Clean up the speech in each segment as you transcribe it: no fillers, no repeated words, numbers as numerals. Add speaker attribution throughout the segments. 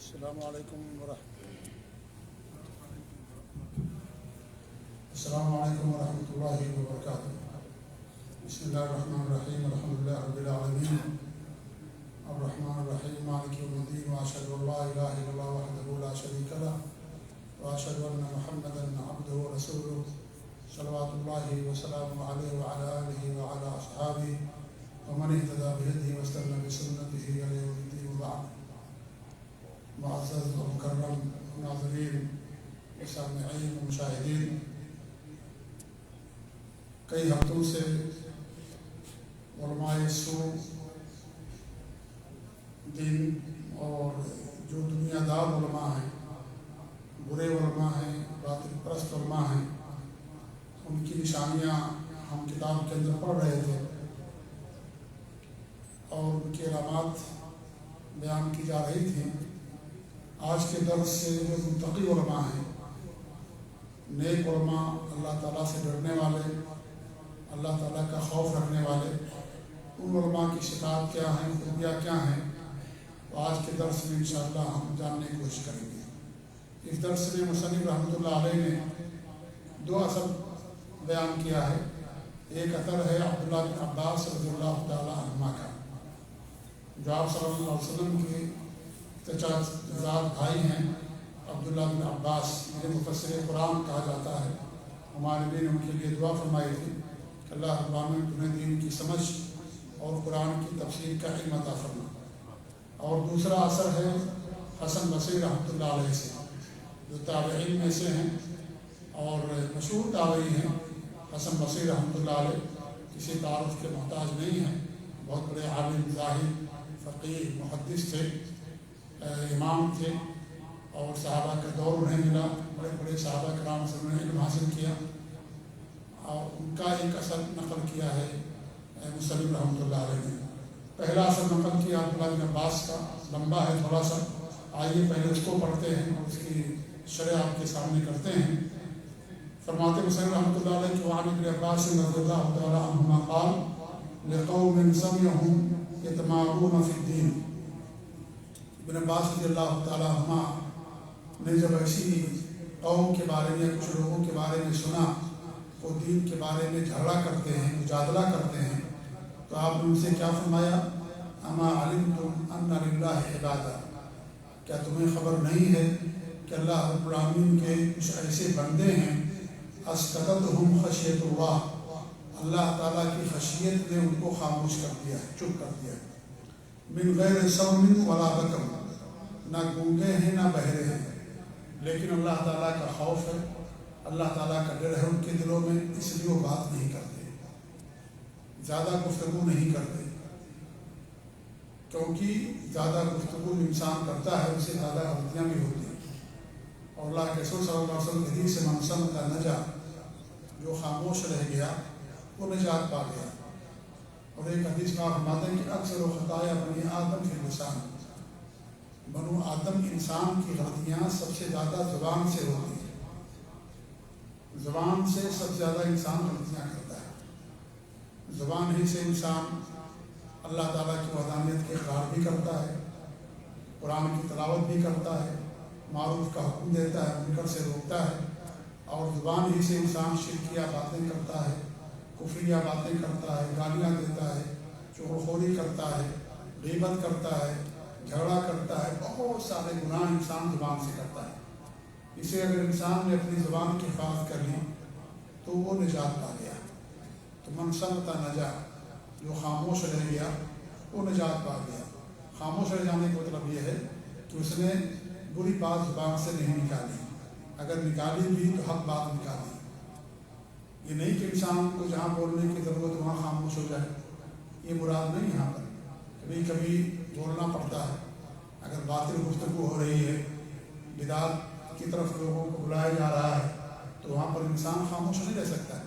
Speaker 1: السلام علیکم ورحمۃ اللہ وبرکاتہ۔ بسم اللہ الرحمن الرحیم، الحمدللہ رب العالمین، الرحمن الرحیم، مالک یوم الدین، واشہد ان لا الہ الا اللہ وحدہ لا شریک لہ، واشہد ان محمدا عبدہ ورسولہ، صلوات اللہ وسلامہ علیہ وعلی آلہ وعلی اصحابہ ومن اہتدی بہدیہ واستنى بسنتہ الی یوم الدین، وبعد۔ معزز و مکرم ناظرین، سامعین و مشاہدین، کئی ہفتوں سے علماء سوء دین اور جو دنیا دار علماء ہیں، برے علماء ہیں، باطل پرست علماء ہیں، ان کی نشانیاں ہم کتاب کے اندر پڑھ رہے تھے اور ان کی علامات بیان کی جا رہی تھیں۔ آج کے درس سے جو متقی علماء ہیں، نیک علماء، اللہ تعالیٰ سے ڈرنے والے، اللہ تعالیٰ کا خوف رکھنے والے، ان علماء کی صفات کیا ہیں، خوبیاں کیا ہیں، تو آج کے درس میں انشاءاللہ ہم جاننے کی کوشش کریں گے۔ اس درس میں مصنف رحمۃ اللہ علیہ نے دو اثر بیان کیا ہے۔ ایک اثر ہے عبداللہ بن عباس رضی اللہ تعالیٰ عنہما کا، جو آپ صلی اللہ علیہ وسلم کے چچا بھائی ہیں، عبداللہ بن عباس، جنہیں مفسر قرآن کہا جاتا ہے۔ ہمارے نبی نے ان کے لیے دعا فرمائی تھی کہ اللہ رب العالمین تمہیں دین کی سمجھ اور قرآن کی تفسیر کا علم عطا فرما۔ اور دوسرا اثر ہے حسن بصری رحمۃ اللہ علیہ سے، جو تابعین میں سے ہیں اور مشہور تابعی ہیں۔ حسن بصری رحمۃ اللہ علیہ کسی تعارف کے محتاج نہیں ہیں، بہت بڑے عالم، زاہد، فقیہ، محدث تھے، امام تھے، اور صحابہ کا دور انہیں ملا، بڑے بڑے صحابہ کرام سے انہوں نے علم حاصل کیا، اور ان کا ایک اثر نقل کیا ہے مصنف رحمۃ اللہ علیہ نے۔ پہلا اثر نقل کیا عبداللہ بن عباس کا، لمبا ہے تھوڑا سا، آئیے پہلے اس کو پڑھتے ہیں اور اس کی شرح آپ کے سامنے کرتے ہیں۔ فرماتے مصنف رحمۃ اللہ علیہ کہ وعن ابن عباس رضی اللہ تعالیٰ عنہما قال لقوم سمعهم يتمارون في الدين۔ ابن عباس رضی اللہ تعالیٰ عنہ نے جب ایسی قوم کے بارے میں، کچھ لوگوں کے بارے میں سنا وہ دین کے بارے میں جھگڑا کرتے ہیں، مجادلہ کرتے ہیں، تو آپ نے ان سے کیا فرمایا؟ اما علمتم ان للہ عبادا، کیا تمہیں خبر نہیں ہے کہ اللہ رب العالمین کے کچھ ایسے بندے ہیں اسکتتہم خشیت اللہ، اللہ تعالیٰ کی خشیت نے ان کو خاموش کر دیا ہے، چپ کر دیا ہے۔ من غیر صم ولا بکم، نہ گونگے ہیں نہ بہرے ہیں، لیکن اللہ تعالیٰ کا خوف ہے، اللہ تعالیٰ کا ڈر ہے ان کے دلوں میں، اس لیے وہ بات نہیں کرتے، زیادہ گفتگو نہیں کرتے، کیونکہ زیادہ گفتگو انسان کرتا ہے اس سے زیادہ غلطیاں بھی ہوتی ہیں۔ اور اللہ کے رسول صلی اللہ علیہ وسلم حدیث سے من صمت نجا، جو خاموش رہ گیا وہ نجات پا گیا۔ اور ایک حدیث میں آپ فرماتے ہیں کہ اکثر خطایا بنی آدم فی اللسان، بنو آدم انسان کی غلطیاں سب سے زیادہ زبان سے ہوتی ہیں، زبان سے سب سے زیادہ انسان غلطیاں کرتا ہے۔ زبان ہی سے انسان اللہ تعالیٰ کی وحدانیت کے اقرار بھی کرتا ہے، قرآن کی تلاوت بھی کرتا ہے، معروف کا حکم دیتا ہے، منکر سے روکتا ہے، اور زبان ہی سے انسان شرکیہ باتیں کرتا ہے، کفریہ باتیں کرتا ہے، گالیاں دیتا ہے، چغلخوری کرتا ہے، غیبت کرتا ہے، جھگڑا کرتا ہے، بہت سارے گناہ انسان زبان سے کرتا ہے۔ اسے اگر انسان نے اپنی زبان کی حفاظت کر لی تو وہ نجات پا گیا۔ تو من صمت نجا، جو خاموش رہ گیا وہ نجات پا گیا۔ خاموش رہ جانے کا مطلب یہ ہے کہ اس نے بری بات زبان سے نہیں نکالی، اگر نکالی بھی تو حق بات نکالی۔ یہ نہیں کہ انسان کو جہاں بولنے کی ضرورت وہاں خاموش ہو جائے، یہ مراد نہیں۔ یہاں پر کبھی کبھی بولنا پڑتا ہے، اگر باطل گفتگو ہو رہی ہے، بدعت کی طرف لوگوں کو بلایا جا رہا ہے، تو وہاں پر انسان خاموش نہیں رہ سکتا ہے۔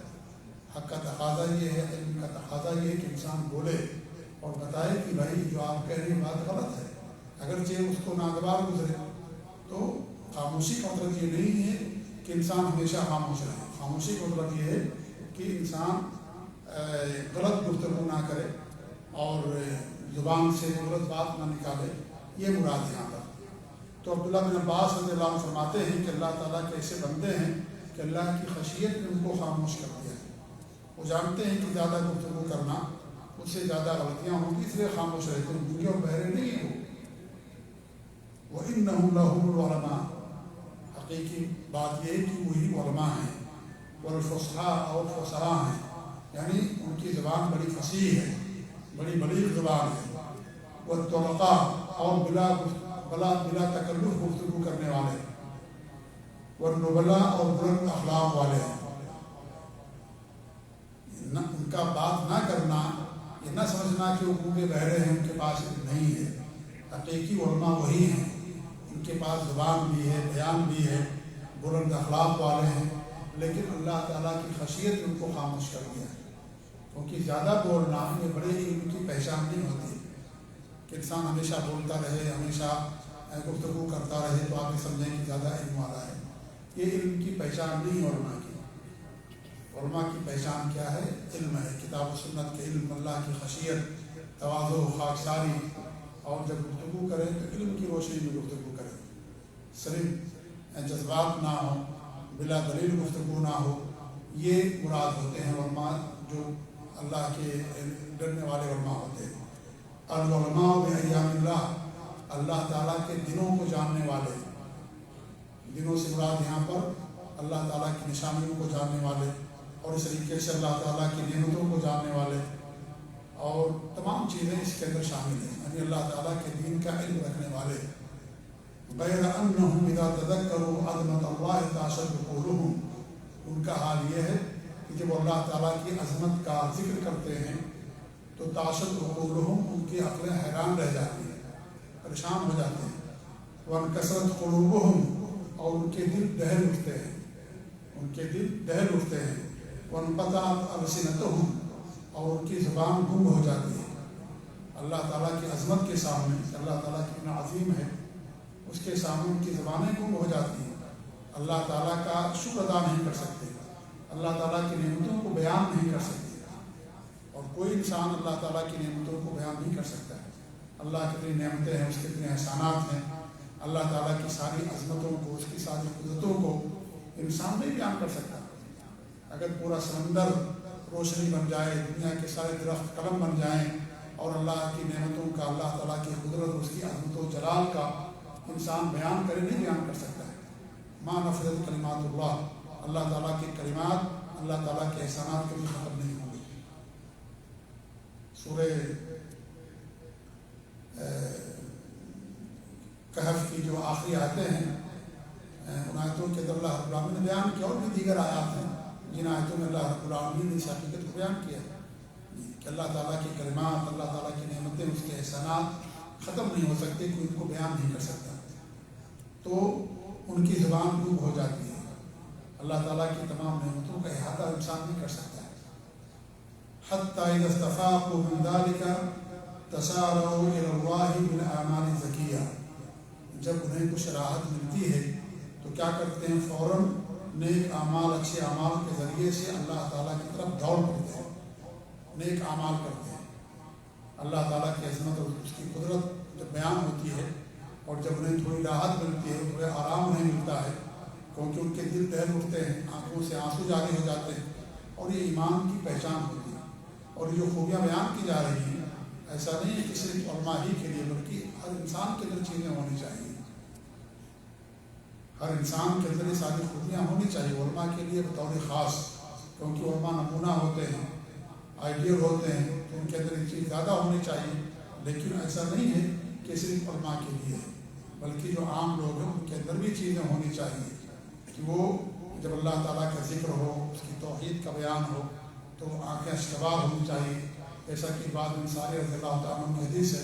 Speaker 1: حق کا تقاضا یہ ہے، علم کا تقاضا یہ ہے کہ انسان بولے اور بتائے کہ بھائی جو آپ کہہ رہے ہیں بات غلط ہے، اگرچہ اس کو ناگوار گزرے۔ تو خاموشی کا مطلب یہ نہیں ہے کہ انسان ہمیشہ خاموش رہے، خاموشی کا مطلب یہ ہے کہ انسان غلط گفتگو نہ کرے اور زبان سے غلط بات نہ نکالے، یہ مراد یہاں پر۔ تو عبداللہ بن عباس رضی اللہ عنہ فرماتے ہیں کہ اللہ تعالیٰ کے ایسے بندے ہیں کہ اللہ کی خشیت نے ان کو خاموش کر دیا ہے۔ وہ جانتے ہیں کہ زیادہ گفتگو کرنا اس سے زیادہ غلطیاں ہوں گی، اس لیے خاموش رہتے ہیں، گونگے اور بہرے نہیں ہیں وہ وَإِنَّهُمْ لَهُمُ الْعُلَمَاءُ۔ حقیقی بات یہ ہے کہ وہی علماء ہیں، والفصحاء اور فصحاء ہیں، یعنی ان کی زبان بڑی فصیح ہے، بڑی بلیغ زبان ہے، والطلقاء اور بلا تکلف گفتگو کرنے والے، والنبلاء اور بلند اخلاق والے ہیں۔ ان کا بات نہ کرنا، یہ نہ سمجھنا کہ وہ گونگے بہرے ہیں، ان کے پاس نہیں ہے۔ حقیقی علماء وہی ہیں، ان کے پاس زبان بھی ہے، بیان بھی ہے، بلند اخلاق والے ہیں، لیکن اللہ تعالیٰ کی خشیت ان کو خاموش کر دیا ہے، کیونکہ زیادہ بولنا یہ بڑے ہی ان کی پہچان نہیں ہوتی کہ انسان ہمیشہ بولتا رہے، ہمیشہ گفتگو کرتا رہے تو آپ یہ سمجھیں کہ زیادہ علم والا ہے۔ یہ علم کی پہچان نہیں علماء کی۔ علماء کی پہچان کیا ہے؟ علم ہے، کتاب و سنت کے علم، اللہ کی خشیت، تواضع، خاکساری، اور جب گفتگو کریں تو علم کی روشنی میں گفتگو کریں، صرف جذبات نہ ہوں، بلا دلیل گفتگو نہ ہو۔ یہ مراد ہوتے ہیں علماء جو اللہ کے ڈرنے والے علماء ہوتے ہیں۔ العلماء بأیام اللہ، اللہ تعالیٰ کے دنوں کو جاننے والے، دنوں سے مراد یہاں پر اللہ تعالیٰ کی نشانیوں کو جاننے والے، اور اس طریقے سے اللہ تعالیٰ کی نعمتوں کو جاننے والے، اور تمام چیزیں اس کے اندر شامل ہیں، یعنی اللہ تعالیٰ کے دین کا علم رکھنے والے۔ غیر انہم اذا تذکروا عظمت اللہ تعشد قلوبہم، ان کا حال یہ ہے کہ جب اللہ تعالیٰ کی عظمت کا ذکر کرتے ہیں تو تعشد قلوبہم، ان کی عقلیں حیران رہ جاتی ہیں، پریشان ہو جاتے ہیں۔ وانکسرت قلوبہم، اور ان کے دل دہل اٹھتے ہیں، ان کے دل دہل اٹھتے ہیں۔ وانقطعت السنتہم، اور ان کی زبان گم ہو جاتی ہے۔ اللہ تعالیٰ کی عظمت کے سامنے، اللہ تعالیٰ کتنا عظیم ہے، اس کے سامنے ان کی زبانیں گم ہو جاتی ہیں، اللہ تعالیٰ کا شکر ادا نہیں کر سکتے، اللہ تعالیٰ کی نعمتوں کو بیان نہیں کر سکتے، اور کوئی انسان اللہ تعالیٰ کی نعمتوں کو بیان نہیں کر سکتا ہے۔ اللہ کتنی نعمتیں ہیں، اس کے کتنے احسانات ہیں، اللہ تعالیٰ کی ساری عظمتوں کو، اس کی ساری قدرتوں کو انسان نہیں بیان کر سکتا۔ اگر پورا سمندر روشنی بن جائے، دنیا کے سارے درخت قلم بن جائیں، اور اللہ کی نعمتوں کا، اللہ تعالیٰ کی قدرت، اس کی عظمت و جلال کا انسان بیان کرے، نہیں بیان کر سکتا ہے۔ ما نفذت کلمات اللہ، اللہ تعالیٰ کی کلمات، اللہ تعالیٰ کے احسانات کبھی ختم نہیں ہوں گے۔ سورہ کہف کی جو آخری آیتیں ہیں، ان آیتوں کے اندر اللہ رب العالمین نے بیان کیا، اور بھی دیگر آیات ہیں جن آیتوں میں اللہ رب العالمین نے اس حقیقت کو بیان کیا کہ اللہ تعالیٰ کی کلمات، اللہ تعالیٰ کی نعمتیں، اس کے احسانات ختم نہیں ہو سکتے، کوئی ان کو بیان نہیں کر سکتا، تو ان کی زبان ڈوب ہو جاتی ہے۔ اللہ تعالیٰ کی تمام نعمتوں کا احاطہ انسان نہیں کر سکتا ہے۔ حتیٰ اذا استفاقوا من ذلك تسارعوا الى اللہ بالاعمال الزکیہ، جب انہیں کچھ راحت ملتی ہے تو کیا کرتے ہیں؟ فوراً نیک اعمال، اچھے اعمال کے ذریعے سے اللہ تعالیٰ کی طرف دوڑ پڑتے ہیں، نیک اعمال کرتے ہیں۔ اللہ تعالیٰ کی عظمت اور اس کی قدرت جب بیان ہوتی ہے، اور جب انہیں تھوڑی راحت ملتی ہے، تھوڑا آرام انہیں ملتا ہے، کیونکہ ان کے دل دہل اٹھتے ہیں، آنکھوں سے آنسو جاری ہو جاتے ہیں، اور یہ ایمان کی پہچان ہوتی ہے۔ اور یہ جو خوبیاں بیان کی جا رہی ہیں، ایسا نہیں ہے کہ صرف علماء ہی کے لیے، بلکہ ہر انسان کے اندر چیزیں ہونی چاہیے، ہر انسان کے اندر یہ ساری خوبیاں ہونی چاہیے، علماء کے لیے بطور خاص، کیونکہ علماء نمونہ ہوتے ہیں، آئیڈیل ہوتے ہیں، تو ان کے اندر یہ چیز زیادہ ہونی چاہیے۔ لیکن ایسا نہیں ہے کہ صرف علماء کے لیے، بلکہ جو عام لوگ ہیں ان کے اندر بھی چیزیں ہونی چاہیے کہ وہ جب اللہ تعالیٰ کا ذکر ہو، اس کی توحید کا بیان ہو، تو آنکھیں اشکبار ہونی چاہیے۔ جیسا کہ بعض انصاری رضی اللہ تعالیٰ عنہ حدیث ہے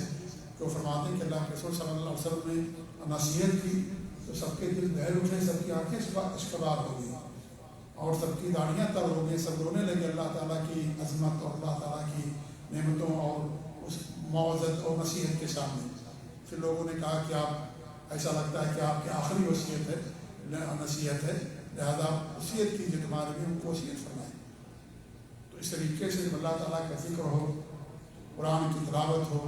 Speaker 1: کہ وہ فرماتے ہیں کہ اللہ کے رسول صلی اللہ علیہ وسلم نے نصیحت کی تو سب کے دل بہل اٹھے، سب کی آنکھیں اشکبار ہو گئی، اور سب کی داڑیاں تر ہو گئی، سب رونے لگے اللہ تعالیٰ کی عظمت اور اللہ تعالیٰ کی نعمتوں اور اس معزت اور نصیحت کے سامنے۔ پھر لوگوں نے کہا کہ آپ، ایسا لگتا ہے کہ آپ کی آخری وصیت ہے، نصیحت ہے، لہذا وصیت کیجیے، تمہارے لیے ان کو وصیت فرمائیں۔ تو اس طریقے سے جب اللہ تعالیٰ کا ذکر ہو، قرآن کی تلاوت ہو،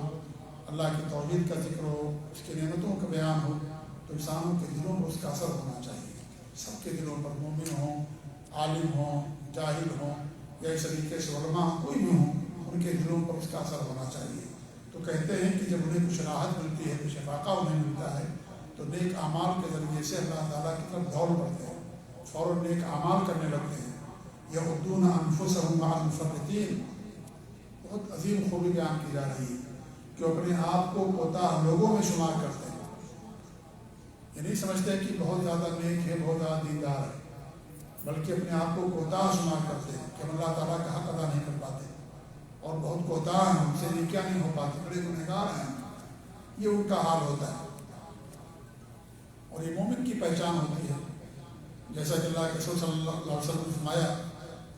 Speaker 1: اللہ کی توحید کا ذکر ہو، اس کی نعمتوں کا بیان ہو، تو تو انسانوں کے دلوں پر اس کا اثر ہونا چاہیے، سب کے دلوں پر، مومن ہوں، عالم ہوں، جاہل ہوں، یا اس طریقے سے علماء کوئی بھی ہوں، ان کے دلوں پر اس کا اثر ہونا چاہیے۔ تو کہتے ہیں کہ جب انہیں کچھ راحت ملتی ہے، کچھ افاقہ انہیں ملتا ہے، تو نیک اعمال کے ذریعے سے اللہ تعالیٰ کی طرف دوڑ پڑتے ہیں، فوراً نیک اعمال کرنے لگتے ہیں۔ یغضون انفسهم مع المفرطین، بہت عظیم خوبی بیان کی جا رہی ہے کہ اپنے آپ کو کوتاہ لوگوں میں شمار کرتے ہیں، یہ نہیں سمجھتے کہ بہت زیادہ نیک ہے، بہت زیادہ دیندار ہے، بلکہ اپنے آپ کو کوتاہ شمار کرتے ہیں کہ ہم اللہ تعالیٰ کا حق ادا نہیں کر پاتے اور بہت کوتاہ ہیں، ہم سے نیکیاں نہیں ہو پاتی، بڑے گنہگار ہیں، یہ ان کا حال ہوتا ہے۔ اور یہ مومن کی پہچان ہوتی ہے، جیسا کہ اللہ کے رسول صلی اللہ علیہ وسلم نے فرمایا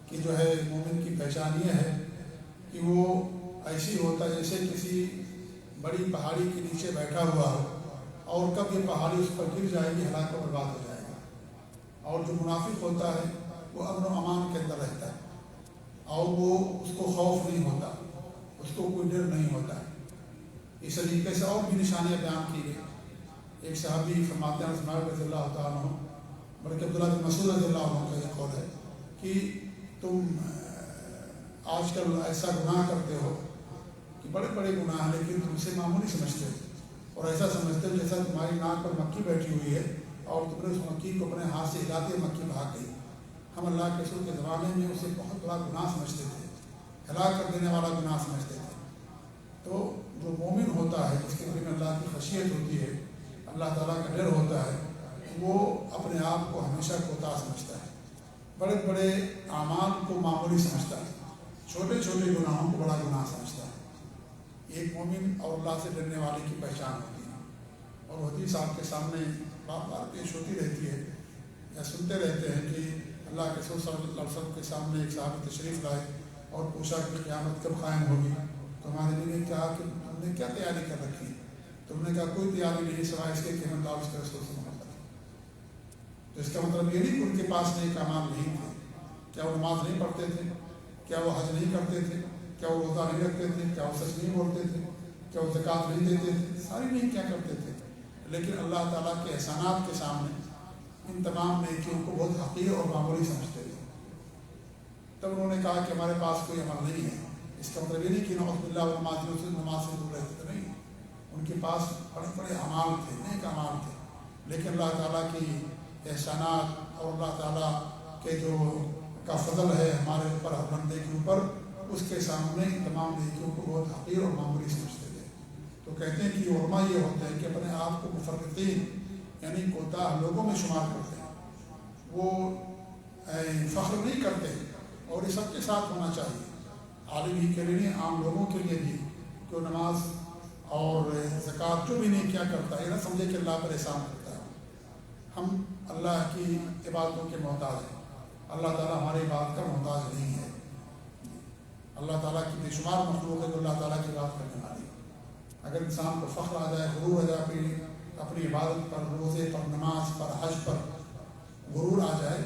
Speaker 1: کہ جو ہے مومن کی پہچان یہ ہے کہ وہ ایسی ہوتا ہے جیسے کسی بڑی پہاڑی کے نیچے بیٹھا ہوا ہو اور کب یہ پہاڑی اس پر گر جائے گی، ہلاک و برباد ہو جائے گا۔ اور جو منافق ہوتا ہے وہ امن و امان کے اندر رہتا ہے اور وہ اس کو خوف نہیں ہوتا، اس کو کوئی ڈر نہیں ہوتا ہے۔ اس طریقے سے اور بھی نشانیاں بیان کی گئی۔ ایک صحابی فرماتے ہیں عثمان رضی اللہ تعالیٰ عنہ، بلکہ عبداللہ بن مسعود رضی اللہ عنہ کا یہ قول ہے کہ تم آج کل ایسا گناہ کرتے ہو کہ بڑے بڑے گناہ ہیں لیکن تم اسے معمولی سمجھتے ہو اور ایسا سمجھتے ہو جیسا تمہاری ناک پر مکھی بیٹھی ہوئی ہے اور تم نے اس مکھی کو اپنے ہاتھ سے ہلاتے مکھی بھاگ گئی۔ ہم اللہ کے رسول کے زمانے میں اسے بہت بڑا گناہ سمجھتے تھے، ہلاک کر دینے والا گناہ سمجھتے تھے۔ تو جو مومن ہوتا ہے، جس کے دل میں اللہ کی خشیت ہوتی ہے، اللہ تعالیٰ کا ڈر ہوتا ہے، وہ اپنے آپ کو ہمیشہ کوتاہ سمجھتا ہے، بڑے بڑے اعمال کو معمولی سمجھتا ہے، چھوٹے چھوٹے گناہوں کو بڑا گناہ سمجھتا ہے۔ ایک مومن اور اللہ سے ڈرنے والے کی پہچان ہوتی ہے۔ اور حدیث آپ کے سامنے بار بار پیش ہوتی رہتی ہے یا سنتے رہتے ہیں کہ اللہ کے رسول صلی اللہ علیہ وسلم کے سامنے ایک صحابی تشریف لائے اور پوچھا کہ قیامت کب قائم ہوگی؟ تو ہمارے نبی نے کہا کہ تم نے کیا تیاری کر رکھی؟ تم نے کہا کوئی تیاری نہیں سوائے اس کے کہ ہم اللہ اس کے رسول سے محبت ہے۔ تو اس کا مطلب یہ نہیں کہ ان کے پاس نیک اعمال نہیں تھے، کیا وہ نماز نہیں پڑھتے تھے، کیا وہ حج نہیں کرتے تھے، کیا وہ روزہ نہیں رکھتے تھے، کیا وہ سچ نہیں بولتے تھے، کیا وہ زکوٰۃ نہیں دیتے تھے، ساری نہیں کیا کرتے تھے، لیکن اللہ تعالیٰ کے احسانات کے سامنے ان تمام نیکیوں کو بہت حقیر اور معمولی سمجھتے تھے۔ تب انہوں نے کہا کہ ہمارے پاس کوئی عمل نہیں ہے۔ اس کا مطلب یہ نہیں کہ نعوذ باللہ وہ نماز سے دور رہتے تھے، نہیں، ان کے پاس بڑے بڑے اعمال تھے، نیک اعمال تھے، لیکن اللہ تعالیٰ کی احسانات اور اللہ تعالیٰ کے جو کا فضل ہے ہمارے اوپر، ہر بندے کے اوپر، اس کے سامنے تمام نیکیوں کو بہت حقیر اور معمولی سمجھتے تھے۔ تو کہتے ہیں کہ علماء یہ ہوتے ہیں کہ اپنے آپ کو مفرطین یعنی کوتاہ لوگوں میں شمار کرتے ہیں، وہ فخر نہیں کرتے، اور یہ سب کے ساتھ ہونا چاہیے، عالم ہی کے لیے نہیں، عام لوگوں کے لیے بھی، کہ نماز اور زکوٰۃ جو بھی نہیں کیا کرتا ہے، یہ نہ سمجھے کہ اللہ پر احسان کرتا ہے۔ ہم اللہ کی عبادتوں کے محتاج ہیں، اللہ تعالیٰ ہماری عبادت کا محتاج نہیں ہے۔ اللہ تعالیٰ کی بے شمار مخلوق ہے جو اللہ تعالیٰ کی عبادت کرنے والی ہے۔ اگر انسان کو فخر آ جائے، غرور آ جائے، اپنی عبادت پر، روزے پر، نماز پر، حج پر غرور آ جائے،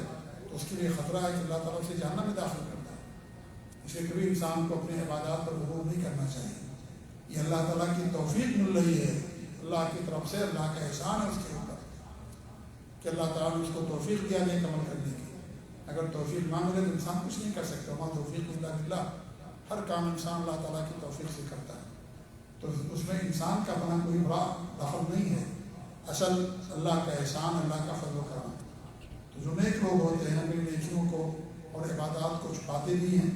Speaker 1: تو اس کے لیے خطرہ ہے کہ اللہ تعالیٰ اسے جہنم میں داخل کرتا ہے۔ اس لیے کبھی انسان کو اپنی عبادات پر غرور نہیں کرنا چاہیے۔ یہ اللہ تعالیٰ کی توفیق مل رہی ہے، اللہ کی طرف سے اللہ کا احسان ہے اس کے اوپر کہ اللہ تعالیٰ نے اس کو توفیق دیا نیک عمل کرنے کی۔ اگر توفیق نہ ملے تو انسان کچھ نہیں کر سکتا، وہاں توفیق الا باللہ، ہر کام انسان اللہ تعالیٰ کی توفیق سے کرتا ہے۔ تو اس میں انسان کا اپنا کوئی بڑا دخل نہیں ہے، اصل اللہ کا احسان، اللہ کا فضل و کرم۔ تو جو نیک لوگ ہوتے ہیں اپنی نیکیوں کو اور عبادات کو چھپاتے بھی ہیں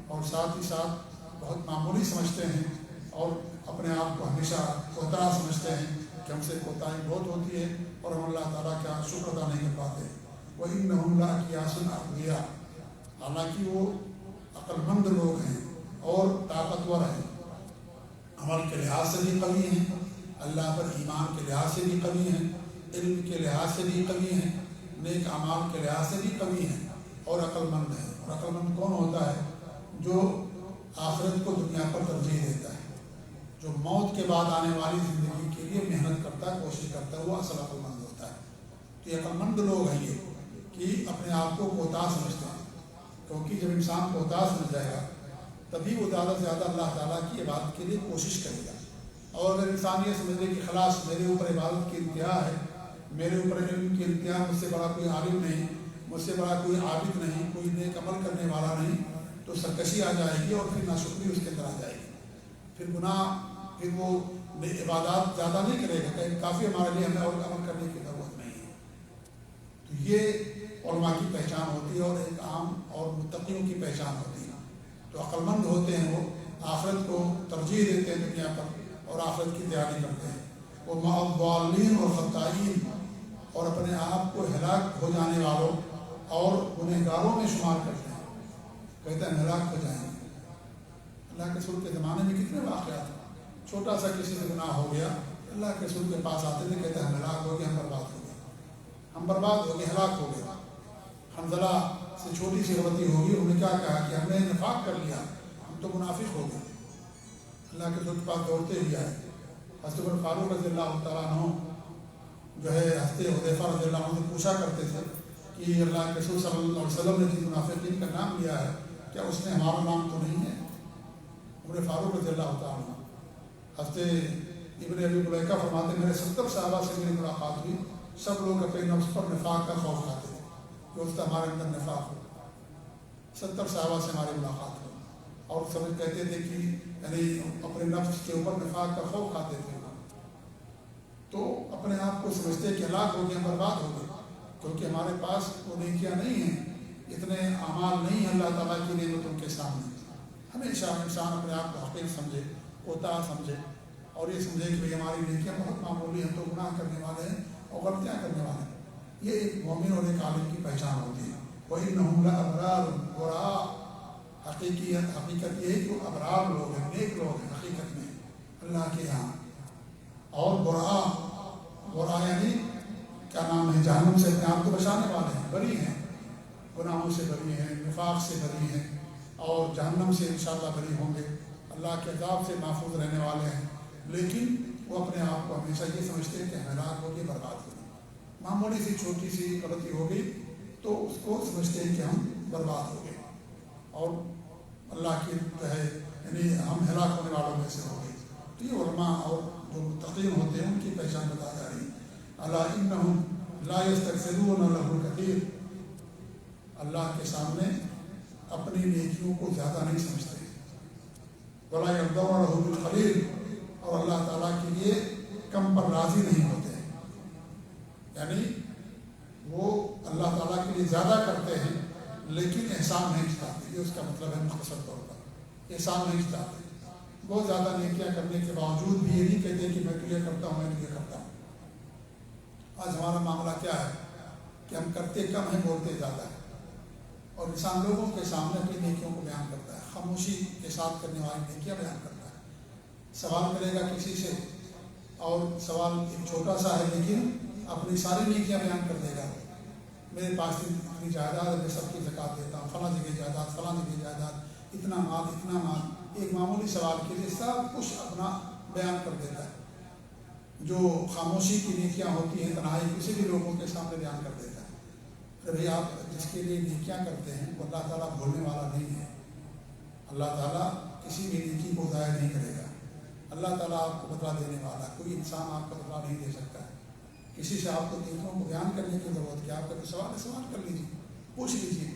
Speaker 1: اور ساتھ ہی ساتھ بہت معمولی سمجھتے ہیں اور اپنے آپ کو ہمیشہ کوتاہ سمجھتے ہیں کہ ہم سے کوتاہی بہت ہوتی ہے اور ہم اللہ تعالیٰ کا شکر ادا نہیں کر پاتے۔ وَإِنَّهُمْ لَأَكِيَاسٌ أَغْنِيَاءُ، حالانکہ وہ عقل مند لوگ ہیں اور طاقتور ہیں، عمل کے لحاظ سے بھی قوی ہیں، اللہ پر ایمان کے لحاظ سے بھی قوی ہیں، علم کے لحاظ سے بھی قوی ہیں، نیک اعمال کے لحاظ سے بھی قوی ہیں اور عقل مند ہیں۔ اور عقل مند کون ہوتا ہے؟ جو آخرت کو دنیا پر ترجیح دیتا ہے، جو موت کے بعد آنے والی زندگی کے لیے محنت کرتا ہے، کوشش کرتا ہے، وہ اصل عقل مند ہوتا ہے۔ تو یہ عقل مند لوگ ہیں یہ کہ اپنے آپ کو کوتاہ سمجھتے ہیں، کیونکہ جب انسان کوتاہ سمجھ جائے گا تبھی وہ زیادہ سے زیادہ اللہ تعالیٰ کی عبادت کے لیے کوشش کرے گا۔ اور اگر انسان یہ سمجھ لے کہ خلاص میرے اوپر عبادت کی انتہا ہے، میرے اوپر علم کی انتہا، مجھ سے بڑا کوئی عالم نہیں، مجھ سے بڑا کوئی عابد نہیں، کوئی نیک عمل کرنے والا نہیں، تو سرکشی آ جائے گی اور پھر ناشکری اس کے اندر آ جائے گی، پھر گناہ، پھر وہ عبادات زیادہ نہیں کرے گا کہ کافی ہمارے لیے ہمیں اور عمل کرنے کی ضرورت نہیں ہے۔ تو یہ علماء کی پہچان ہوتی ہے اور ایک عام اور متقیوں کی پہچان ہوتی ہے۔ تو عقل مند ہوتے ہیں وہ آخرت کو ترجیح دیتے ہیں دنیا پر اور آخرت کی تیاری کرتے ہیں۔ وہ مع الضالین اور خطائین، اور اپنے آپ کو ہلاک ہو جانے والوں اور گنہگاروں میں شمار کرتے ہیں، کہتے ہیں ہلاک ہو جائیں گے۔ اللہ کے رسول کے زمانے میں کتنے واقعات، چھوٹا سا کسی سے گناہ ہو گیا، اللہ کے رسول کے پاس آتے تھے، کہتے ہیں ہم ہلاک ہو گئے، ہم برباد ہو گئے، ہم برباد ہو گئے، ہلاک ہو گئے۔ حنظلہ سے چھوٹی سی غلطی ہوگی، انہوں نے کیا کہا کہ ہم نے نفاق کر لیا، ہم تو منافق ہو گئے، اللہ کے رسول کے پاس دوڑتے ہوئے آئے۔ حضرت عمر فاروق رضی اللہ تعالیٰ عنہ جو ہے حضرت حذیفہ رضی اللہ عنہ سے پوچھا کرتے تھے کہ اللہ کے رسول صلی اللہ علیہ وسلم نے جن منافقین کا نام لیا ہے، کیا اس نے ہمارا نام تو نہیں ہے؟ عمر فاروق رضی اللہ تعالیٰ عنہ، حضرت ابن ابی ملیکہ فرماتے ہیں میرے 70 صحابہ سے میری ملاقات ہوئی، سب لوگ اپنے نفس پر نفاق کا خوف کھاتے تھے کہ اس کا ہمارے اندر نفاق ہو۔ 70 صحابہ سے ہماری ملاقات ہوئی اور سمجھ کہتے تھے کہ یعنی اپنے نفس کے اوپر نفاق کا خوف کھاتے تھے، تو اپنے آپ کو سمجھتے کہ ہلاک ہو گئے، برباد ہو گئے، کیونکہ ہمارے پاس وہ نیکیاں نہیں ہیں، اتنے اعمال نہیں ہیں اللہ تعالیٰ کی نعمتوں کے سامنے۔ ہمیشہ انسان اپنے آپ کو حقیر سمجھے، کوتاہ سمجھے، اور یہ سمجھے کہ بھئی ہماری نیکیاں بہت معمولی ہیں، تو گناہ کرنے والے ہیں اور غلطیاں کرنے والے ہیں۔ یہ ایک مومن اور ایک عالم کی پہچان ہوتی ہے۔ وَإِنَّهُمْ لَأَبْرَارٌ بُرَاء، حقیقت یہ ہے کہ وہ ابرار لوگ ہیں، نیک لوگ ہیں حقیقت میں اللہ کے یہاں، اور برا یعنی کیا نام ہے، جہنم سے اپنے آپ کو بچانے والے ہیں، بری ہیں، گناہوں سے بری ہیں، نفاق سے بری ہیں، اور جہنم سے انشاءاللہ بری ہوں گے، اللہ کے عذاب سے محفوظ رہنے والے ہیں۔ لیکن وہ اپنے آپ کو ہمیشہ یہ سمجھتے ہیں کہ ہلاک ہو گئے، برباد ہو گئے، معمولی سی چھوٹی سی غلطی ہو گئی تو اس کو سمجھتے ہیں کہ ہم برباد ہو گئے اور اللہ کی جو ہے یعنی ہم ہلاک ہونے والوں میں سے ہو گئے۔ تو یہ علماء اور جو متقین ہوتے ہیں ان کی پہچان بتا جا رہی ہے۔ الا انہم لا یستکثرون لہ الکثیر، اللہ کے سامنے اپنی نیکیوں کو زیادہ نہیں سمجھتے، ولا یرضون لہ بالقلیل، اور اللہ تعالیٰ کے لیے کم پر راضی نہیں ہوتے، یعنی وہ اللہ تعالیٰ کے لیے زیادہ کرتے ہیں لیکن احسان نہیں جتاتے۔ یہ اس کا مطلب ہے مختصر طور پر، احسان نہیں جتاتے، بہت زیادہ نیکیاں کرنے کے باوجود بھی یہ نہیں کہتے کہ میں تو یہ کرتا ہوں، میں تو یہ کرتا ہوں۔ آج ہمارا معاملہ کیا ہے کہ ہم کرتے کم ہیں، بولتے زیادہ ہیں، اور انسان لوگوں کے سامنے اپنی نیکیوں کو بیان کرتا ہے، خاموشی کے ساتھ کرنے والی نیکیاں بیان کرتا ہے۔ سوال کرے گا کسی سے اور سوال ایک چھوٹا سا ہے لیکن اپنی ساری نیکیاں بیان کر دے گا، میرے پاس اتنی جائیداد ہے، میں سب کی زکوٰۃ دیتا ہوں، فلاں جگہ جائیداد، فلاں جگہ جائیداد، اتنا مال، اتنا مال، ایک معمولی سوال کے لیے سب کچھ اپنا بیان کر دیتا ہے۔ جو خاموشی کی نیکیاں ہوتی ہیں، تنہائی کسی بھی لوگوں کے سامنے بیان کر دیتا ہے۔ بھئی آپ جس کے لیے نیکیاں کرتے ہیں وہ اللہ تعالیٰ بھولنے والا نہیں ہے، اللہ تعالیٰ کسی بھی نیکی کو ضائع نہیں کرے گا، اللہ تعالیٰ آپ کو بدلہ دینے والا، کوئی انسان آپ کا بدلہ نہیں دے سکتا ہے۔ کسی سے آپ کو نیکیوں کو بیان کرنے کی ضرورت کیا، آپ کا کوئی سوال کر لیجیے، پوچھ لیجیے،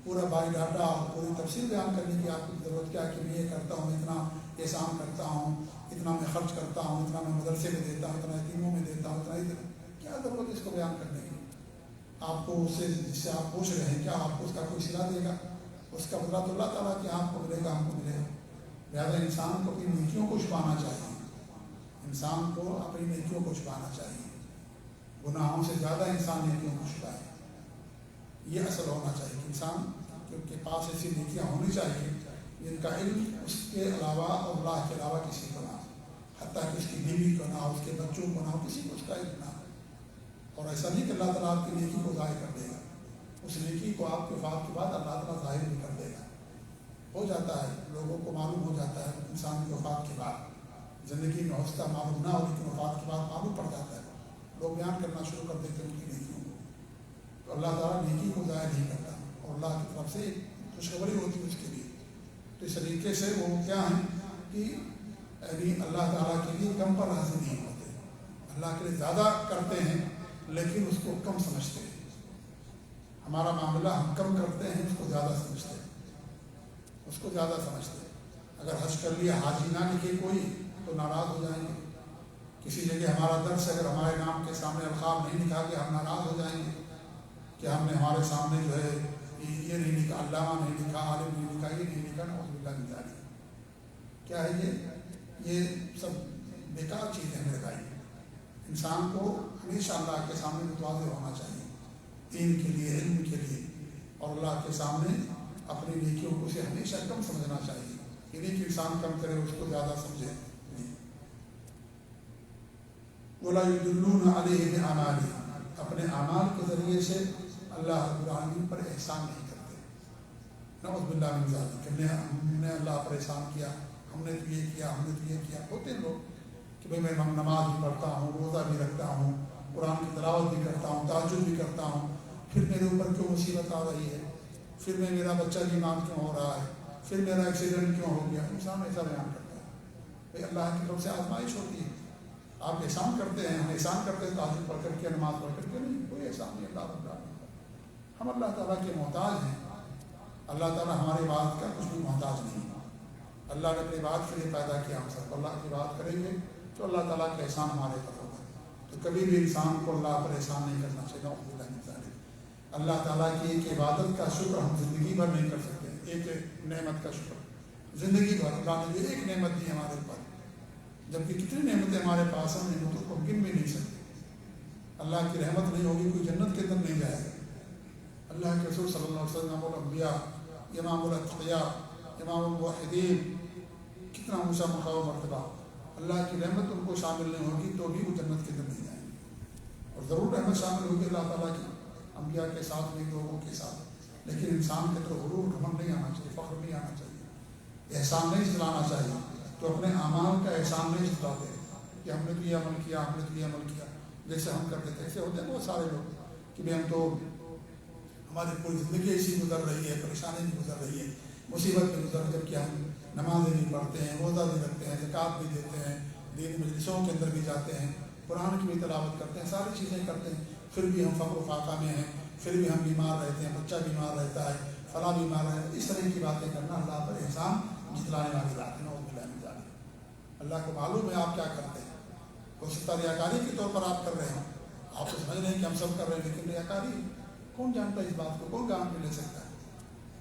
Speaker 1: پورا بائی ڈاٹا اور پوری تفصیل بیان کرنے کی آپ کو ضرورت کیا ہے کہ میں یہ کرتا ہوں، اتنا احسان کرتا ہوں، اتنا میں خرچ کرتا ہوں، اتنا میں مدرسے میں دیتا ہوں، اتنا یتیموں میں دیتا ہوں، اتنا کیا ضرورت ہے اس کو بیان کرنے کی؟ آپ کو اس سے جس سے آپ پوچھ رہے ہیں کیا آپ کو اس کا کوئی صلہ دے گا؟ اس کا بدلہ تو اللہ تعالیٰ کہ آپ کو ملے گا، ہم کو ملے گا۔ لہٰذا انسان کو اپنی نیکیوں کو چھپانا چاہیے، انسان کو اپنی نیکیوں کو چھپانا چاہیے، گناہوں سے زیادہ انسان نیکیوں کو چھپائے، یہ اصل ہونا چاہیے کہ انسان کے پاس ایسی نیکیاں ہونی چاہیے جن کا علم اس کے علاوہ اور اللہ کے علاوہ کسی کو نہ ہو، حتیٰ کہ اس کی بیوی کو نہ ہو، اس کے بچوں کو نہ ہو، کسی کو اس کا علم نہ ہو۔ اور ایسا نہیں کہ اللہ تعالیٰ آپ کی نیکی کو ظاہر کر دے گا، اس نیکی کو آپ کے وفات کے بعد اللہ تعالیٰ ظاہر بھی کر دے گا۔ ہو جاتا ہے، لوگوں کو معلوم ہو جاتا ہے انسان کی وفات کے بعد، زندگی میں ہوتا معلوم نہ ہو لیکن وفات کے بعد معلوم پڑ جاتا ہے، لوگ بیان کرنا شروع کر دیتے ہیں ان کی نیکیوں کو۔ تو اللہ تعالیٰ نیکی کو ظاہر نہیں کرتا اور اللہ کی طرف سے خوشخبری ہوتی ہے اس کے لیے۔ تو اس طریقے سے وہ کیا ہیں کہ یعنی اللہ تعالیٰ کے لیے کم پر راضی نہیں ہوتے، اللہ کے لیے زیادہ کرتے ہیں لیکن اس کو کم سمجھتے ہیں. ہمارا معاملہ ہم کم کرتے ہیں، اس کو زیادہ سمجھتے ہیں، اس کو زیادہ سمجھتے ہیں. اگر حج کر لیا، حاجی نہ لکھے کوئی تو ناراض ہو جائیں گے. کسی جگہ ہمارا درس اگر ہمارے نام کے سامنے القاب نہیں لکھا گیا، ہم ناراض ہو جائیں گے کہ ہم نے ہمارے سامنے جو ہے یہ نہیں لکھا، علامہ نہیں لکھا، عالم نہیں لکھا، یہ نہیں لکھا. نعوذ باللہ من ذالک. کیا ہے یہ سب بیکار چیز ہے میرے بھائی. انسان کو ہمیشہ اللہ کے سامنے متواضع ہونا چاہیے، دین کے لیے، علم کے لیے، اور اللہ کے سامنے اپنی نیکیوں کو اسے ہمیشہ کم سمجھنا چاہیے. یہ نہیں کہ انسان کم کرے اس کو زیادہ سمجھے. وَلَا يُدِلُّونَ عَلَيْهِ بِأَعْمَالِهِمْ، اپنے اعمال کے ذریعے سے اللہ رب العالمین پر احسان نہیں کرتے. نعوذ باللہ من ذالک. ہم نے اللہ پر احسان کیا، ہم نے تو یہ کیا، ہم نے تو یہ کیا. ہوتے ہیں لوگ کہ بھائی میں نماز بھی پڑھتا ہوں، روزہ بھی رکھتا ہوں، قرآن کی تلاوت بھی کرتا ہوں، تہجد بھی کرتا ہوں، پھر میرے اوپر کیوں مصیبت آ رہی ہے، پھر میرا بچہ بیمار کیوں ہو رہا ہے، پھر میرا ایکسیڈنٹ کیوں ہو گیا. انسان ایسا بیان کرتا ہے. بھائی اللہ کی طرف سے آزمائش ہوتی ہے. آپ احسان کرتے ہیں، ہم احسان کرتے ہیں تہجد پڑھ کر کے، نماز پڑھ کر کے. نہیں، کوئی احسان نہیں اللہ رب العالمین کا. ہم اللہ تعالیٰ کے محتاج ہیں. اللہ تعالیٰ ہماری بات کا کچھ بھی محتاج نہیں. اللہ نے اپنی بات کے لیے پیدا کیا ہم سب. اللہ کی بات کریں گے تو اللہ تعالیٰ کا احسان ہمارے پر ہوگا. تو کبھی بھی انسان کو اللہ پر احسان نہیں کرنا چاہیے. اللہ تعالیٰ کی ایک عبادت کا شکر ہم زندگی بھر نہیں کر سکتے. ایک نعمت کا شکر زندگی بھر اللہ نے جو ایک نعمت دی ہمارے اوپر، جبکہ کتنی نعمتیں ہمارے پاس ہیں، نعمتوں کو گن بھی نہیں سکتے. اللہ کی رحمت نہیں ہوگی کوئی جنت کے اندر نہیں جائے گا. اللہ کے رسول صلی اللہ علیہ وسلم الانبیاء، امام الاتقیاء، امام الموحدین، کتنا اونچا مقام و مرتبہ. اللہ کی رحمت ان کو شامل نہیں ہوگی تو بھی وہ جنت کے اندر نہیں جائیں گے. اور ضرور رحمت شامل ہوگی اللہ تعالیٰ کی انبیاء کے ساتھ بھی، لوگوں کے ساتھ. لیکن انسان کے تو غرور گھمنڈ نہیں آنا چاہیے، فخر نہیں آنا چاہیے، احسان نہیں جتلانا چاہیے. تو اپنے اعمال کا احسان نہیں جتلاتے کہ ہم نے تو یہ عمل کیا، ہم نے تو یہ عمل کیا، جیسے ہم کرتے تھے. ایسے ہوتے ہیں بہت سارے لوگ کہ بھائی ہم تو ہماری پوری زندگی ایسی گزر رہی ہے، پریشانی بھی گزر رہی ہے، مصیبت بھی گزر، جب کہ ہم نمازیں بھی پڑھتے ہیں، روزہ بھی رکھتے ہیں، زکوٰۃ بھی دیتے ہیں، دینی مجلسوں کے اندر بھی جاتے ہیں، قرآن کی بھی تلاوت کرتے ہیں، ساری چیزیں کرتے ہیں. پھر بھی ہم فقر و فاقہ میں ہیں، پھر بھی ہم بیمار رہتے ہیں، بچہ بیمار رہتا ہے، فلاں بیمار ہے. اس طرح کی باتیں کرنا اللہ پر احسان جتلانے والی بات ہے. اللہ کو معلوم ہے آپ کیا کرتے ہیں. ہو سکتا ہے ریاکاری کے طور پر آپ کر رہے ہیں، آپ تو سمجھ رہے ہیں کہ ہم سب کر رہے ہیں، لیکن ریاکاری کون جانتا ہے اس بات کو، کون کام میں لے سکتا ہے.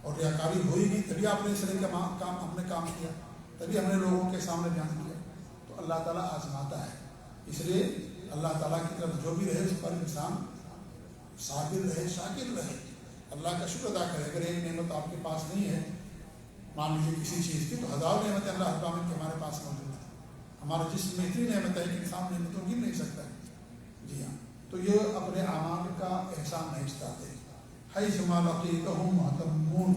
Speaker 1: اور ریاکاری ہوئی نہیں تبھی آپ نے اس طرح کا کام ہم نے کام کیا، تبھی ہم نے لوگوں کے سامنے بیان کیا. تو اللہ تعالیٰ آزماتا ہے. اس لیے اللہ تعالیٰ کی طرف جو بھی رہے اس پر انسان صابر رہے، شاکر رہے، اللہ کا شکر ادا کرے. اگر ایک نعمت آپ کے پاس نہیں ہے، مان لیجیے کسی چیز کی، تو ہزاروں نعمتیں اللہ العالمین کے ہمارے پاس موجود ہیں. ہمارے جسم میں اتنی نعمت ہے کہ انسان نعمتوں گن نہیں سکتا ہے. جی ہاں، تو یہ اپنے اعمال کا احسان نہیں جتاتے. حیث ما لقیتہم مہتمون،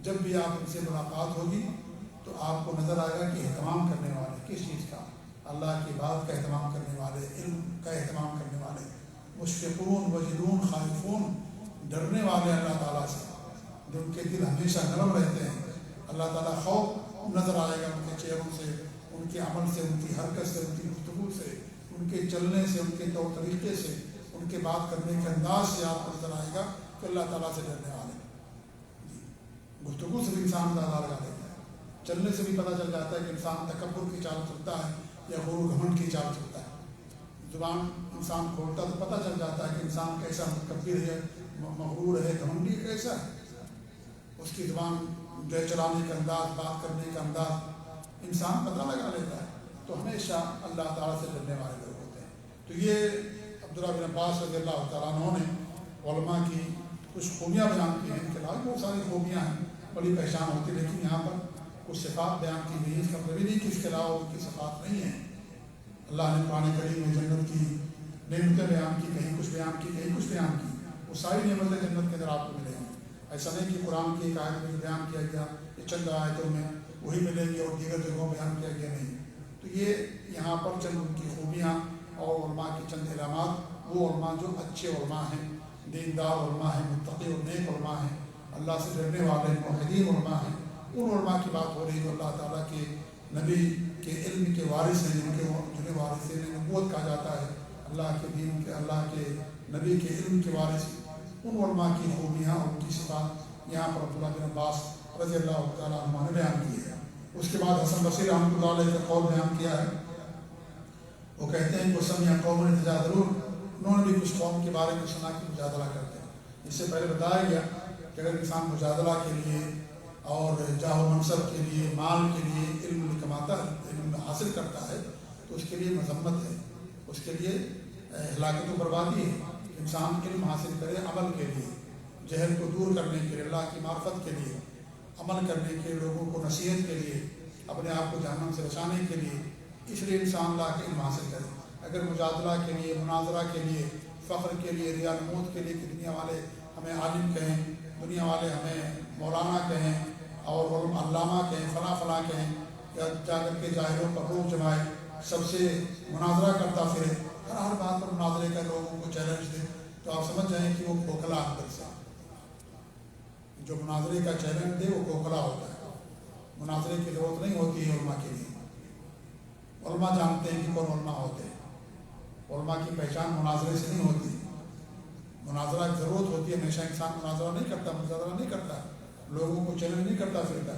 Speaker 1: جب بھی آپ ان سے ملاقات ہوگی تو آپ کو نظر آئے گا کہ اہتمام کرنے والے کس چیز کا، اللہ کی بات کا اہتمام کرنے والے، علم کا اہتمام کرنے والے، مشفقون وجلون خائفون، ڈرنے والے اللہ تعالیٰ سے، جو ان کے دل ہمیشہ نرم رہتے ہیں. اللہ تعالیٰ خوف نظر آئے گا ان کے چہروں سے، ان کے عمل سے، ان کی حرکت سے، ان کی گفتگو سے، ان کے چلنے سے، ان کے طور طریقے سے، ان کے بات کرنے کے انداز سے آپ کو نظر آئے گا کہ اللہ تعالیٰ سے ڈرنے والے. گفتگو سے بھی انسان اندازہ لگا لیتا ہے، چلنے سے بھی پتہ چل جاتا ہے کہ انسان تکبر کی چال چلتا ہے یا غرور و گھمنڈ کی چال چلتا ہے. زبان انسان کھولتا تو پتہ چل جاتا ہے کہ انسان کیسا متکبر ہے، مغرور ہے، گھمنڈی کیسا ہے. اس کی زبان جو چلانے کا انداز، بات کرنے کا انداز انسان پتہ لگا لیتا ہے. تو ہمیشہ اللہ تعالیٰ سے ڈرنے والے لوگ ہوتے ہیں. تو یہ عبداللہ بن عباس رضی اللہ تعالیٰ عنہ نے علماء کی کچھ خوبیاں بیان کی ہیں. ان کے علاوہ بہت ساری خوبیاں ہیں، بڑی پہچان ہوتی ہے، لیکن یہاں پر کچھ صفات بیان کی گئی. اس کا مطلب نہیں کہ اس کے علاوہ ان کی صفات نہیں ہیں. اللہ نے قرآن کریم میں جنت کی نعمتیں بیان کی، کہیں کچھ بیان کی، کہیں کچھ بیان کی. وہ ساری نعمتیں جنت کے اندر آپ کو ملیں گی. ایسا نہیں کہ قرآن کی ایک آیت میں بیان کیا گیا یہ چند آیتوں میں وہی ملیں گے اور دیگر جگہوں بیان کیا گیا نہیں. تو یہ یہاں پر چند ان کی خوبیاں اور علماء کی چند علامات، وہ علماء جو اچھے علماء ہیں، دیندار علماء ہیں، متقی اور نیک علماء ہیں، اللہ سے ڈرنے والے موحدین علماء ہیں. ان علماء کی بات ہو رہی ہے جو اللہ تعالیٰ کے نبی کے علم کے وارث ہیں، جنہیں وارث نبوت کہا جاتا ہے. اللہ کے دین کے، اللہ کے نبی کے علم کے وارث ان علماء کی خوبیاں اور ان کی صفات یہاں پر عبداللہ بن عباس رضی اللہ تعالیٰ عنہ نے بیان کی ہے۔ اس کے بعد حسن بصری رحمۃ اللہ علیہ کا قول بیان کیا ہے، وہ کہتے ہیں کہ سمع قوم تجادلون، انہوں نے بھی کچھ قوم کے بارے میں سنا کہ مجادلہ کرتے ہیں۔ اس سے پہلے بتایا گیا کہ اگر انسان مجادلہ کے لیے اور جاہ و منصب کے لیے، مال کے لیے علم کماتا ہے، علم حاصل کرتا ہے تو اس کے لیے مذمت ہے، اس کے لیے ہلاکت و بربادی ہے۔ انسان علم حاصل کرے عمل کے لیے، جہل کو دور کرنے کے لیے، اللہ کی معرفت کے لیے، عمل کرنے کے، لوگوں کو نصیحت کے لیے، اپنے آپ کو جہنم سے بچانے کے لیے، اس لیے انسان اللہ کے علم حاصل کرے۔ اگر مجادلہ کے لیے، مناظرہ کے لیے، فخر کے لیے، ریا نمود کے لیے کہ دنیا والے ہمیں عالم کہیں، دنیا والے ہمیں مولانا کہیں اور علامہ کہیں، فلاں فلاں کہیں، یا جا کر کے جاہلوں پر روک جمائے، سب سے مناظرہ کرتا پھرے، ہر بات پر مناظرے کا لوگوں کو چیلنج دے، تو آپ سمجھ جائیں کہ وہ کھوکھلا اندر سے، جو مناظرے کا چیلنج دے وہ کھوکھلا ہوتا ہے۔ مناظرے کی ضرورت نہیں ہوتی ہے علماء کے لیے۔ علماء جانتے ہیں کہ کون علماء ہوتے ہیں، علماء کی پہچان مناظرے سے نہیں ہوتی۔ مناظرہ کی ضرورت ہوتی ہے، ہمیشہ انسان مناظرہ نہیں کرتا، مجادلہ نہیں کرتا، لوگوں کو چیلنج نہیں کرتا پھرتا۔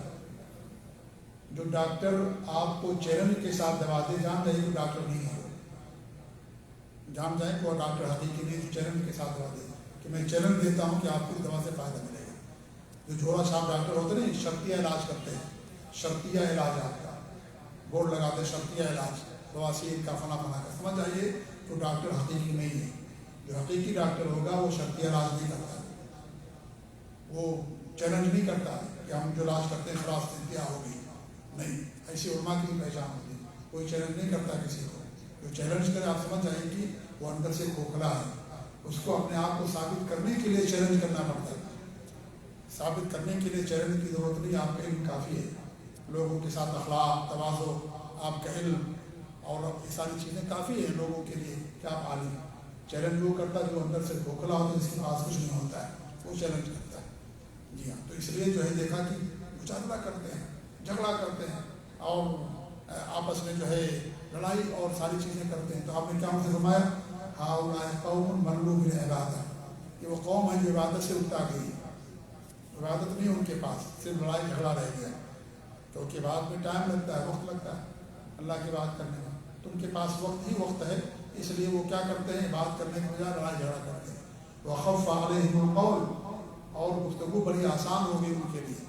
Speaker 1: جو ڈاکٹر آپ کو چیلنج کے ساتھ دوا دے، جان جائے کہ ڈاکٹر نہیں ہے، جان جائیں کہ وہ ڈاکٹر حقیقی نہیں، جو چیلنج کے ساتھ دوا دے کہ میں چیلنج دیتا ہوں کہ آپ کو دوا سے فائدہ ملے گا۔ جو جھولا چھاپ ڈاکٹر ہوتے نہیں، شرطیہ علاج کرتے ہیں، شرطیہ علاج آپ کا بورڈ لگاتے، شرطیہ علاج، بواسیر کا، فلاں فلاں کا، سمجھ آئیے تو ڈاکٹر حقیقی نہیں ہے۔ جو حقیقی ڈاکٹر ہوگا وہ شرطیہ علاج نہیں کرتا، وہ چیلنج نہیں کرتا کہ ہم جو علاج کرتے ہیں خلاص انتہا ہو گئی، نہیں، ایسی علماء کی پہچان ہوتی ہے۔ کوئی چیلنج نہیں کرتا کسی کو، جو چیلنج کرے آپ سمجھ جائیں کہ وہ اندر سے کھوکھلا ہے، اس کو اپنے آپ کو ثابت کرنے کے لیے چیلنج کرنا پڑتا ہے۔ ثابت کرنے کے لیے چیلنج کی ضرورت نہیں، آپ کا علم کافی ہے، لوگوں کے ساتھ اخلاق، تواضع، آپ کا علم اور یہ ساری چیزیں کافی ہیں لوگوں کے لیے کہ آپ عالم۔ چیلنج وہ کرتا ہے جو اندر سے کھوکھلا ہوتا ہے، جس کے پاس کچھ نہیں ہوتا ہے، وہ چیلنج کرتا ہے۔ جی ہاں، تو اس لیے جو ہے دیکھا کہ مجادلہ کرتے ہیں، جھگڑا کرتے ہیں اور آپس میں جو ہے لڑائی اور ساری چیزیں کرتے ہیں۔ تو آپ نے کیا ان سے فرمایا، ہؤلاء قوم ملوا بالعبادۃ، کہ وہ قوم ہے جو عبادت سے اکتا گئی، عبادت نہیں ان کے پاس، صرف لڑائی جھگڑا رہ گیا، کیونکہ بعد میں ٹائم لگتا ہے، وقت لگتا ہے اللہ کی بات کرنے میں، تو ان کے پاس وقت ہی وقت ہے، اس لیے وہ کیا کرتے ہیں، بات کرنے کے بجائے لڑائی جھگڑا کرتے ہیں۔ وخف علیہم القول، اور گفتگو بڑی آسان ہو گئی ان کے لیے،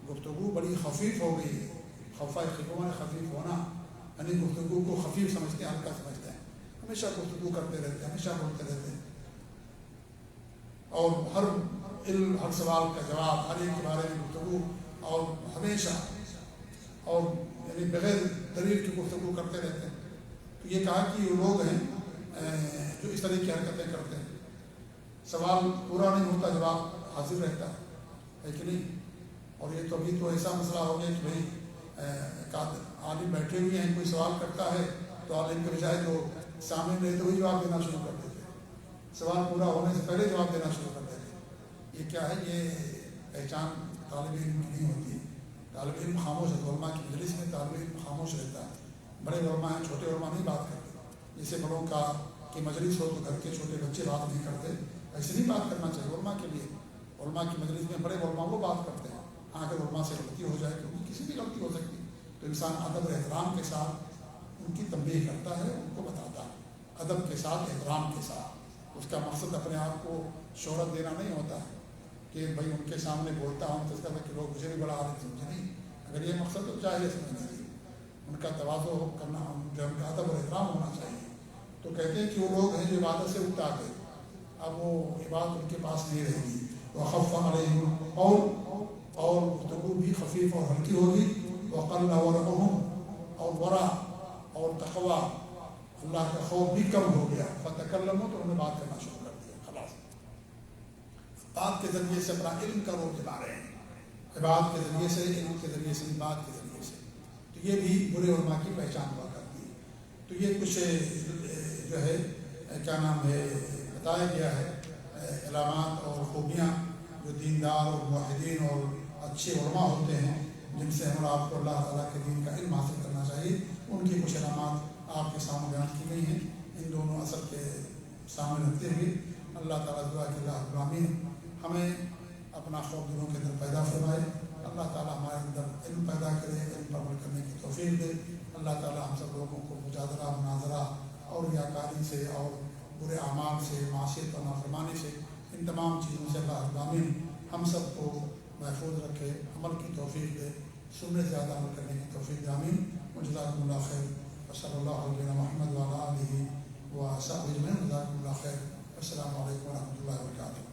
Speaker 1: گفتگو بڑی خفیف ہو گئی ہے۔ خفہ خفہ خفیف ہونا یعنی گفتگو کو خفیف سمجھتے ہیں، ہلکا سمجھتے ہیں، ہمیشہ گفتگو کرتے رہتے ہیں، ہمیشہ بولتے رہتے ہیں، اور ہر علم، ہر سوال کا جواب، ہر ایک کے بارے میں گفتگو، اور ہمیشہ اور یعنی بغیر دلیل کی گفتگو کرتے رہتے ہیں۔ تو یہ کہا کہ یہ لوگ ہیں جو اس طرح کی حرکتیں کرتے ہیں، سوال پورا نہیں ہوتا، جواب حاضر رہتا ہے کہ نہیں۔ اور یہ تو ابھی تو ایسا مسئلہ ہو گیا کہ بھائی عالم بیٹھے ہوئے ہیں، کوئی سوال کرتا ہے تو عالم کے بجائے جو سامنے رہے تو وہی جواب دینا شروع کر دیتے ہیں، سوال پورا ہونے سے پہلے جواب دینا شروع کر دیتے ہیں۔ یہ کیا ہے، یہ پہچان طالب علم کی نہیں ہوتی۔ طالب علم خاموش ہے، علماء کی مجلس میں طالب علم خاموش رہتا ہے۔ بڑے علماء ہیں، چھوٹے علماء نہیں بات کرتے، جیسے بڑوں کا کی مجلس ہو تو گھر کے چھوٹے بچے بات نہیں کرتے، ایسے نہیں بات کرنا چاہیے علماء کے لیے۔ علماء کی مجلس میں بڑے علماء وہ بات کرتے ہیں، اگر علماء سے غلطی ہو جائے، کیونکہ کسی بھی غلطی ہو سکتی ہے، تو انسان ادب اور احترام کے ساتھ ان کی تنبیہ کرتا ہے، ان کو بتاتا ہے، ادب کے ساتھ، احترام کے ساتھ۔ اس کا مقصد اپنے آپ کو شہرت دینا نہیں ہوتا ہے کہ بھائی ان کے سامنے بولتا ہوں تو اس کا کہ لوگ مجھے بھی بڑا عالم سمجھے، نہیں۔ اگر یہ مقصد تو چاہیے سمجھنا چاہیے، ان کا تواضع کرنا، جو ان کا ادب اور احترام ہونا چاہیے۔ تو کہتے ہیں کہ وہ لوگ ہیں جو عبادت سے اکتا گئے، اب وہ عبادت ان کے پاس نہیں رہے گی۔ وخف علیہم القول، اور گفتگو بھی خفیف اور ہلکی ہوگی۔ وقل ورعهم، اور ورع اور تقوی، اللہ کا خوف بھی کم ہو گیا۔ فتکلموا، تو انہوں نے بات کرنا شروع کر دیا، خلاص بات کے ذریعے سے اپنا علم کا روپ دلا رہے ہیں، عبادت کے ذریعے سے، علم کے ذریعے سے، بات کے ذریعے سے۔ تو یہ بھی برے علماء کی پہچان ہوا کرتی ہے۔ تو یہ کچھ جو ہے کیا نام ہے بتایا گیا ہے علامات اور خوبیاں جو دیندار اور موحدین اور اچھے علماء ہوتے ہیں، جن سے ہم آپ کو اللہ تعالیٰ کے دین کا علم حاصل کرنا چاہیے، ان کی کچھ علامات آپ کے سامنے بیان کی گئی ہیں۔ ان دونوں اصل کے سامنے رکھتے ہوئے اللہ تعالیٰ دعا کہ اللہ ابراہین ہمیں اپنا خوف دلوں کے اندر پیدا فرمائے، اللہ تعالیٰ ہمارے اندر علم پیدا کرے، علم پر عمل کرنے کی توفیق دے، اللہ تعالیٰ ہم سب لوگوں کو مجادلہ، مناظرہ اور ریاکاری سے اور برے اعمال سے، معصیت و نافرمانی سے، ان تمام چیزوں سے اللہ ابراہین ہم سب کو محفوظ رکھے، عمل کی توفیق دے، سنت زیادہ عمل کرنے کی توفیق دے، آمین۔ جزاکم اللہ خیر، وصلی اللہ علیہ محمد وعلی آلہ وصحبہ اجمعین، جزاکم اللہ خیر، السلام علیکم ورحمۃ اللہ وبرکاتہ۔